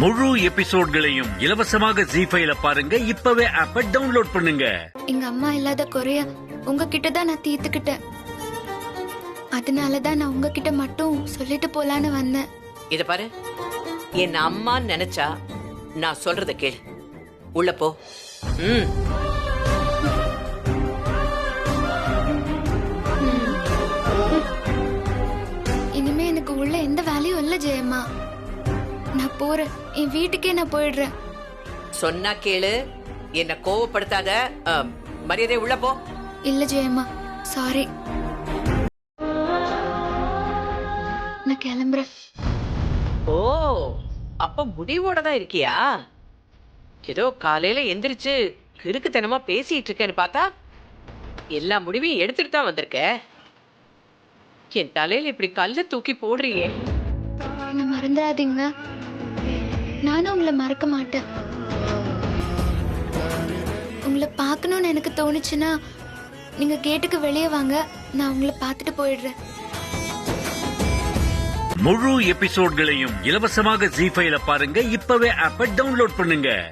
முழு எபிசோட்களையும் இலவசமாக ஜீ5ல பாருங்க. இப்பவே ஆப்ப டவுன்லோட் பண்ணுங்க. எங்க அம்மா இல்லாத குறைய உங்ககிட்ட தான் நான் தீர்த்துக்கிட்டேன். அதனாலதான் நான் உங்ககிட்ட மட்டும் சொல்லிட்டு போலான்னு வந்தேன். இத பாரு, என் அம்மா நினைச்சா நான் சொல்றத கேள். உள்ள போ. இனிமே எனக்கு உள்ள எந்த வேலையும் இல்ல ஜெயம்மா. நான் போறேன், என் வீட்டுக்கே நான் போயிடுறேன். சொன்னா கேளு, என்ன கோவப்படுத்தாத. மரியாதை உள்ள போ. இல்ல ஜெயம்மா, சாரி, நான் கிளம்புறேன். ஓ, அப்ப முடிவோட தான் இருக்கியா? ஏதோ காலையில எந்திரிச்சு கிறுக்குத்தனமா பேசிட்டு இருக்கேன்னு பார்த்தா எல்லா முடிவையும் எடுத்துட்டு தான் வந்திருக்க. என் தலையில இப்படி கல்ல தூக்கி போடுறியே. என்ன மறந்துடாதீங்க, நானும் உங்களை மறக்க மாட்டேன். உங்களை பார்க்கணும்னு எனக்கு தோணுச்சுன்னா நீங்க கேட்டுக்கு வெளியே வாங்க, நான் உங்களை பார்த்துட்டு போயிடுறேன். முழு எபிசோட்களையும் இலவசமாக ஜீ5ல பாருங்க. இப்பவே ஆப்ப டவுன்லோட் பண்ணுங்க.